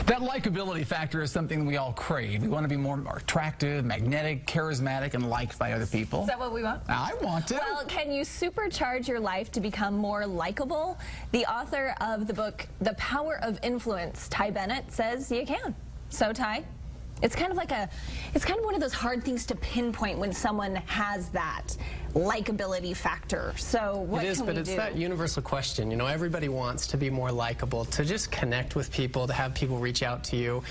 That likability factor is something we all crave. We want to be more attractive, magnetic, charismatic, and liked by other people. Is that what we want? I want to. Well, can you supercharge your life to become more likable? The author of the book, The Power of Influence, Ty Bennett, says you can. So, Ty, it's kind of one of those hard things to pinpoint when someone has that likability factor. So what can we do? It is, but it's that universal question. You know, everybody wants to be more likable, to just connect with people, to have people reach out to you.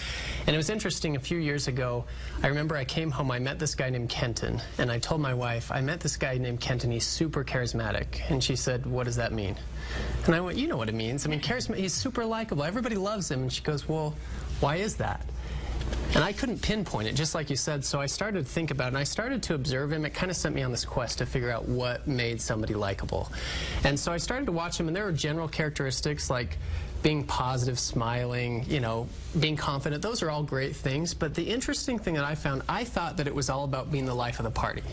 And it was interesting, a few years ago, I remember I came home, I met this guy named Kenton, and I told my wife, I met this guy named Kenton, he's super charismatic. And she said, what does that mean? And I went, you know what it means. I mean, he's super likable. Everybody loves him. And she goes, well, why is that? And I couldn't pinpoint it, just like you said, so I started to think about it, and I started to observe him. It kind of sent me on this quest to figure out what made somebody likable. And so I started to watch him, and there were general characteristics like being positive, smiling, you know, being confident. Those are all great things, but the interesting thing that I found, I thought that it was all about being the life of the party.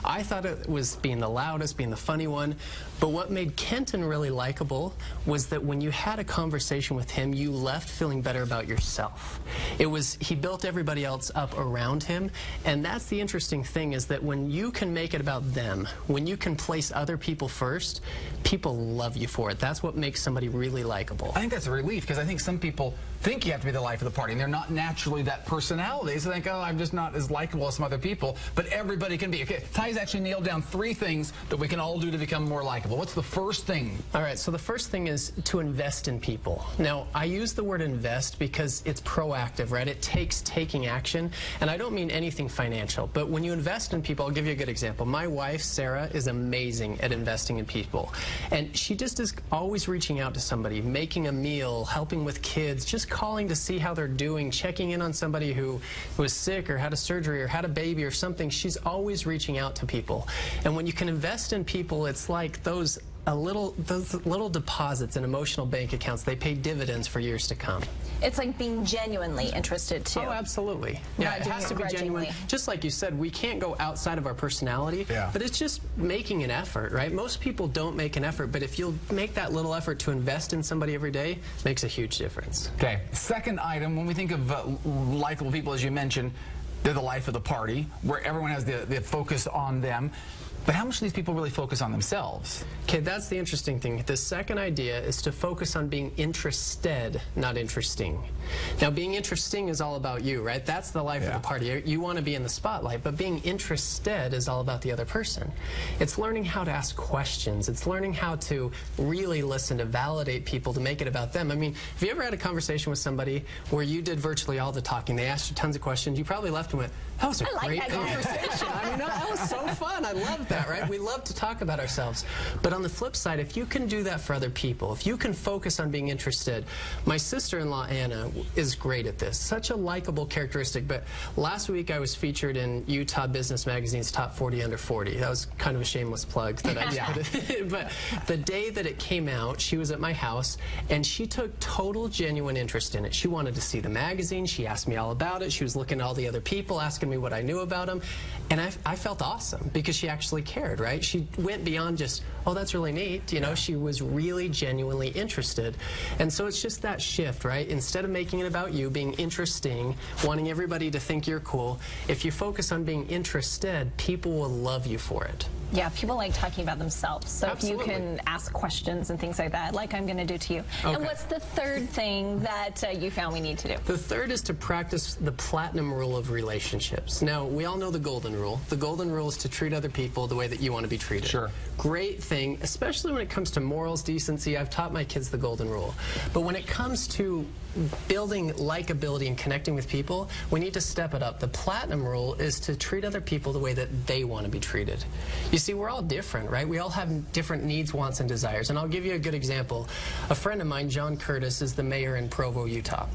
I thought it was being the loudest, being the funny one, but what made Kenton really likable was that when you had a conversation with him, you left feeling better about yourself. He built everybody else up around him, and that's the interesting thing, is that when you can make it about them, when you can place other people first, people love you for it. That's what makes somebody really likable. I think that's a relief, because I think some people think you have to be the life of the party, and they're not naturally that personality, so they think, oh, I'm just not as likable as some other people, but everybody can be. Okay, Ty's actually nailed down 3 things that we can all do to become more likable. What's the first thing? All right, so the first thing is to invest in people. Now, I use the word invest because it's proactive, right? It takes taking action, and I don't mean anything financial, but when you invest in people, I'll give you a good example. My wife, Sarah, is amazing at investing in people, and she just is always reaching out to somebody, making a meal, helping with kids, just calling to see how they're doing, checking in on somebody who was sick or had a surgery or had a baby or something. She's always reaching out to people. And when you can invest in people, it's like those little deposits in emotional bank accounts. They pay dividends for years to come. It's like being genuinely interested, too. Oh, absolutely. Yeah, it has to be genuine. Just like you said, we can't go outside of our personality, but it's just making an effort, right? Most people don't make an effort, but if you'll make that little effort to invest in somebody every day, it makes a huge difference. Okay, second item, when we think of likable people, as you mentioned, they're the life of the party, where everyone has the focus on them. But how much do these people really focus on themselves? Okay, that's the interesting thing. The second idea is to focus on being interested, not interesting. Now, being interesting is all about you, right? That's the life of the party. You want to be in the spotlight, but being interested is all about the other person. It's learning how to ask questions. It's learning how to really listen, to validate people, to make it about them. I mean, have you ever had a conversation with somebody where you did virtually all the talking? They asked you tons of questions. You probably left and went, that was a great conversation. I mean, that was so fun. I loved that, right? We love to talk about ourselves. But on the flip side, if you can do that for other people, if you can focus on being interested, my sister-in-law, Anna, is great at this. Such a likable characteristic. But last week, I was featured in Utah Business Magazine's Top 40 Under 40. That was kind of a shameless plug that I just put it. But the day that it came out, she was at my house, and she took total, genuine interest in it. She wanted to see the magazine. She asked me all about it. She was looking at all the other people, asking me what I knew about them. And I felt awesome because she actually cared, right? She went beyond just, oh, that's really neat. You know, she was really genuinely interested. And so it's just that shift, right? Instead of making it about you, being interesting, wanting everybody to think you're cool, if you focus on being interested, people will love you for it. Yeah, people like talking about themselves. So if you can ask questions and things like that, like I'm going to do to you. Okay. And what's the third thing that you found we need to do? The third is to practice the platinum rule of relationships. Now, we all know the golden rule. The golden rule is to treat other people the way that you want to be treated. Sure. Great thing, especially when it comes to morals, decency. I've taught my kids the golden rule. But when it comes to building likability and connecting with people, we need to step it up. The platinum rule is to treat other people the way that they want to be treated. You see, we're all different, right? We all have different needs, wants, and desires. And I'll give you a good example. A friend of mine, John Curtis, is the mayor in Provo, Utah.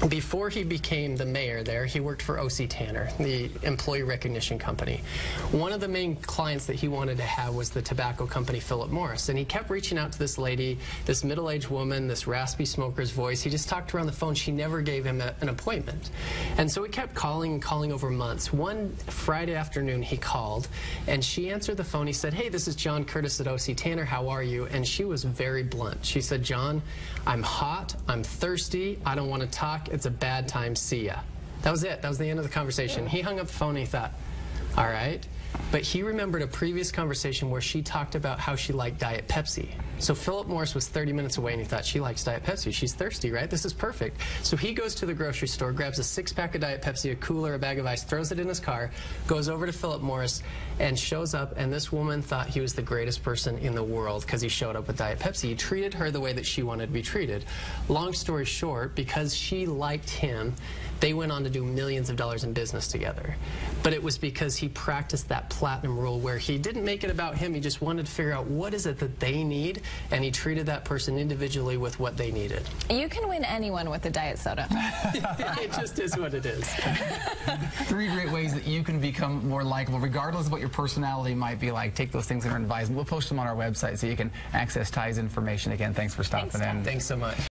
Before he became the mayor there, he worked for O.C. Tanner, the employee recognition company. One of the main clients that he wanted to have was the tobacco company Philip Morris, and he kept reaching out to this lady, this middle-aged woman, this raspy smoker's voice. He just talked to her on the phone. She never gave him an appointment. And so he kept calling and calling over months. One Friday afternoon, he called, and she answered the phone. He said, hey, this is John Curtis at O.C. Tanner. How are you? And she was very blunt. She said, John, I'm hot, I'm thirsty, I don't want to talk. o'clock. It's a bad time. See ya. That was it. That was the end of the conversation. He hung up the phone and he thought, all right. But he remembered a previous conversation where she talked about how she liked Diet Pepsi. So Philip Morris was 30 minutes away and he thought, she likes Diet Pepsi. She's thirsty, right? This is perfect. So he goes to the grocery store, grabs a 6-pack of Diet Pepsi, a cooler, a bag of ice, throws it in his car, goes over to Philip Morris and shows up, and this woman thought he was the greatest person in the world because he showed up with Diet Pepsi. He treated her the way that she wanted to be treated. Long story short, because she liked him, they went on to do millions of dollars in business together. But it was because he practiced that platinum rule where he didn't make it about him. He just wanted to figure out what is it that they need, and he treated that person individually with what they needed. You can win anyone with a diet soda. It just is what it is. 3 great ways that you can become more likable, regardless of what your personality might be like. Take those things under advisement. We'll post them on our website so you can access Ty's information. Again, thanks for stopping in. Thanks so much.